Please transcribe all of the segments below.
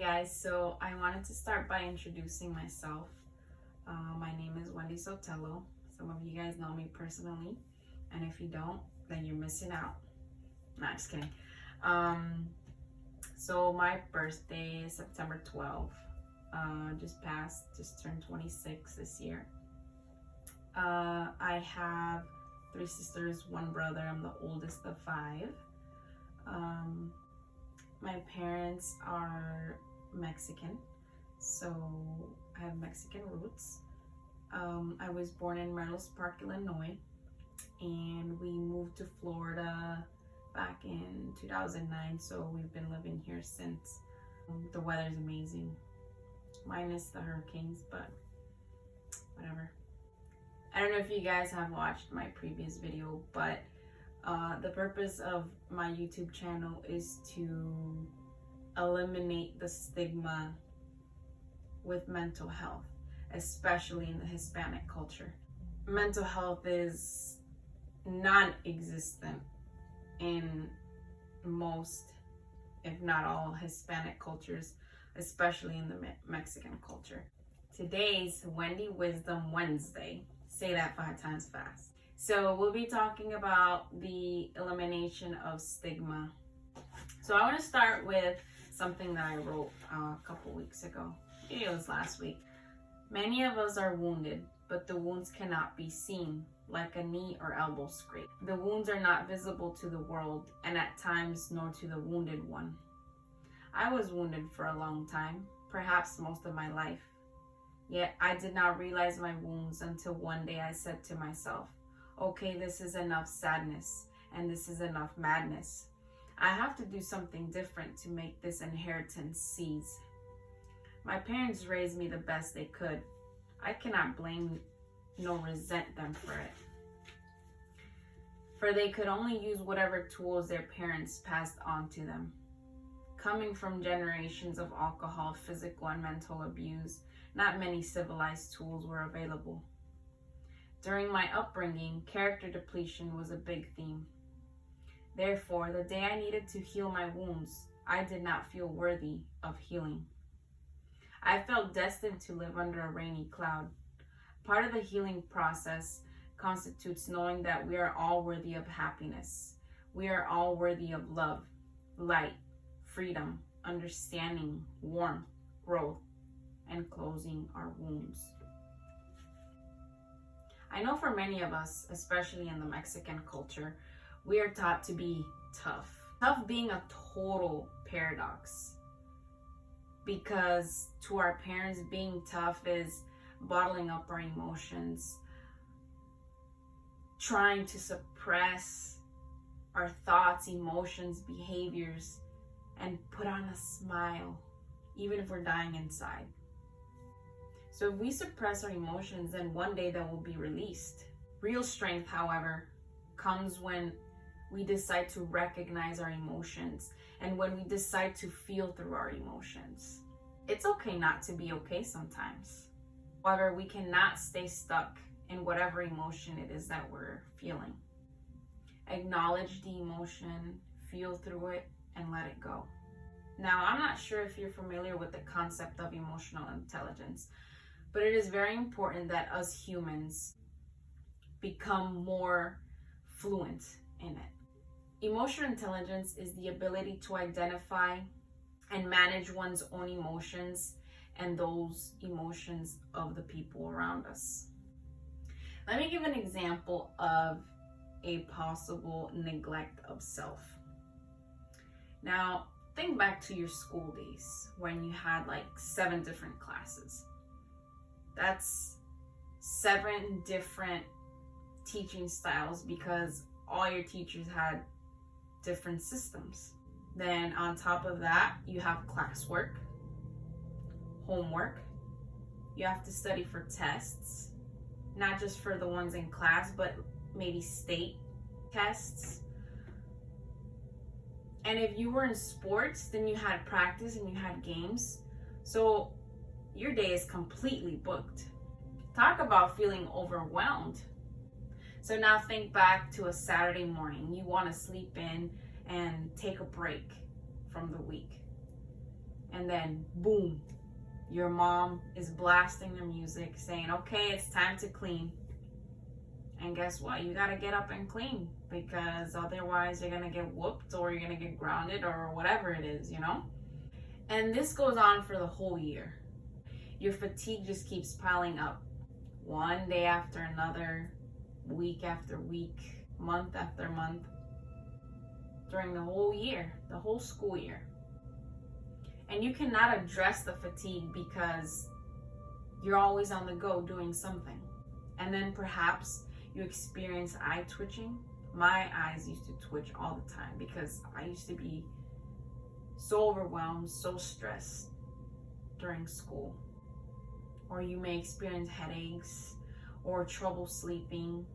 guys, so I wanted to start by introducing myself. My name is Wendy Sotelo. Some of you guys know me personally, and if you don't, then you're missing out. Nah, just kidding. So my birthday is September 12th. Just turned 26 this year. I have 3 sisters, 1 brother. I'm the oldest of 5. My parents are Mexican, so I have Mexican roots. I was born in Merlos Park, Illinois, and we moved to Florida back in 2009, so we've been living here since. The weather's amazing, minus the hurricanes, but whatever. I don't know if you guys have watched my previous video, but the purpose of my YouTube channel is to eliminate the stigma with mental health, especially in the Hispanic culture. Mental health is non-existent in most, if not all, Hispanic cultures, especially in the Mexican culture. Today's Wendy Wisdom Wednesday. Say that 5 times fast. So we'll be talking about the elimination of stigma. So I want to start with something that I wrote a couple weeks ago. Maybe it was last week. Many of us are wounded, but the wounds cannot be seen, like a knee or elbow scrape. The wounds are not visible to the world, and at times nor to the wounded one. I was wounded for a long time, perhaps most of my life. Yet I did not realize my wounds until one day I said to myself, okay, this is enough sadness, and this is enough madness. I have to do something different to make this inheritance cease. My parents raised me the best they could. I cannot blame nor resent them for it. For they could only use whatever tools their parents passed on to them. Coming from generations of alcohol, physical and mental abuse, not many civilized tools were available. During my upbringing, character depletion was a big theme. Therefore, the day I needed to heal my wounds, I did not feel worthy of healing. I felt destined to live under a rainy cloud. Part of the healing process constitutes knowing that we are all worthy of happiness. We are all worthy of love, light, freedom, understanding, warmth, growth, and closing our wounds. I know for many of us, especially in the Mexican culture, we are taught to be tough. Tough being a total paradox, because to our parents, being tough is bottling up our emotions, trying to suppress our thoughts, emotions, behaviors, and put on a smile, even if we're dying inside. So if we suppress our emotions, then one day they will be released. Real strength, however, comes when we decide to recognize our emotions and when we decide to feel through our emotions. It's okay not to be okay sometimes. However, we cannot stay stuck in whatever emotion it is that we're feeling. Acknowledge the emotion, feel through it, and let it go. Now, I'm not sure if you're familiar with the concept of emotional intelligence, but it is very important that us humans become more fluent in it. Emotional intelligence is the ability to identify and manage one's own emotions and those emotions of the people around us. Let me give an example of a possible neglect of self. Now, think back to your school days when you had like 7 different classes. That's 7 different teaching styles because all your teachers had different systems. Then on top of that, you have classwork, homework. You have to study for tests, not just for the ones in class, but maybe state tests. And if you were in sports, then you had practice and you had games. So your day is completely booked. Talk about feeling overwhelmed. So now think back to a Saturday morning. You want to sleep in and take a break from the week. and then boom, your mom is blasting the music saying, okay, it's time to clean. And guess what? You gotta get up and clean, because otherwise you're gonna get whooped or you're gonna get grounded or whatever it is, you know? And this goes on for the whole year. Your fatigue just keeps piling up, one day after another, week after week, month after month, during the whole year, the whole school year. And you cannot address the fatigue because you're always on the go doing something. And then perhaps you experience eye twitching. My eyes used to twitch all the time because I used to be so overwhelmed, so stressed during school. Or you may experience headaches or trouble sleeping,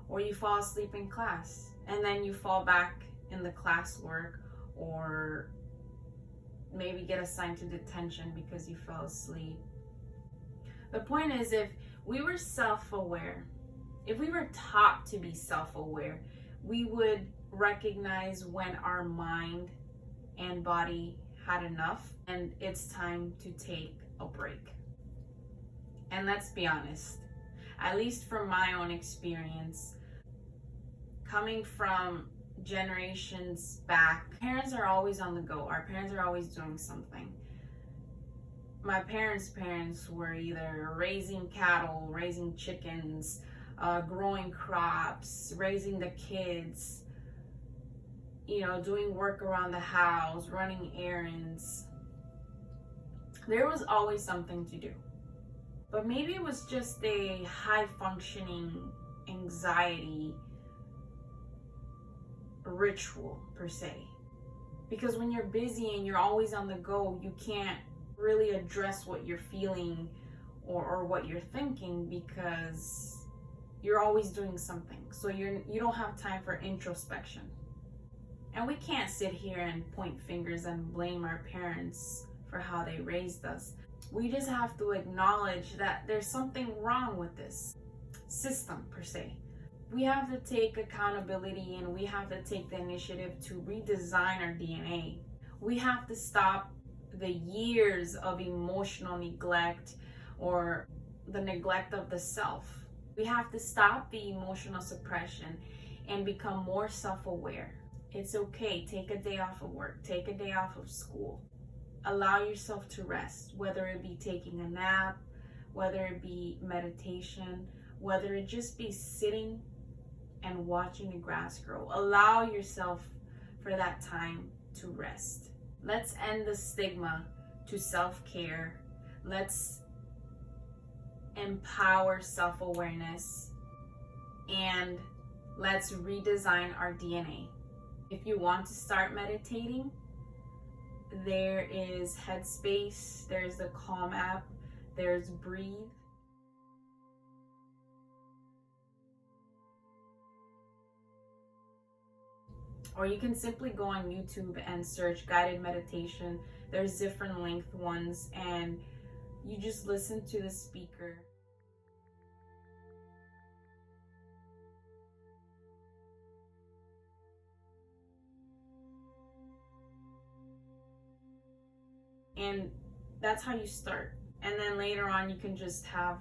or you fall asleep in class and then you fall back in the classwork, or maybe get assigned to detention because you fell asleep. The point is, if we were self-aware, if we were taught to be self-aware, we would recognize when our mind and body had enough and it's time to take a break. And let's be honest, at least from my own experience, coming from generations back, parents are always on the go. Our parents are always doing something. My parents' parents were either raising cattle, raising chickens, growing crops, raising the kids, doing work around the house, running errands. There was always something to do. But maybe it was just a high-functioning anxiety ritual per se. Because when you're busy and you're always on the go, you can't really address what you're feeling or what you're thinking, because you're always doing something. So you don't have time for introspection. And we can't sit here and point fingers and blame our parents for how they raised us. We just have to acknowledge that there's something wrong with this system per se. We have to take accountability and we have to take the initiative to redesign our DNA. We have to stop the years of emotional neglect or the neglect of the self. We have to stop the emotional suppression and become more self-aware. It's okay. Take a day off of work. Take a day off of school. Allow yourself to rest, whether it be taking a nap, whether it be meditation, whether it just be sitting and watching the grass grow. Allow yourself for that time to rest. Let's end the stigma to self-care. Let's empower self-awareness, and let's redesign our DNA. If you want to start meditating, there is Headspace, there's the Calm app, there's Breathe. Or you can simply go on YouTube and search guided meditation. There's different length ones, and you just listen to the speaker. And that's how you start. And then later on, you can just have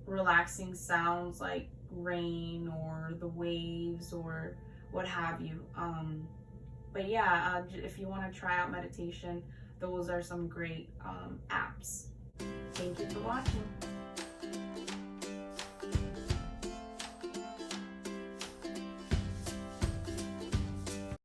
relaxing sounds like rain or the waves or what have you. But yeah, if you want to try out meditation, those are some great apps. Thank you for watching.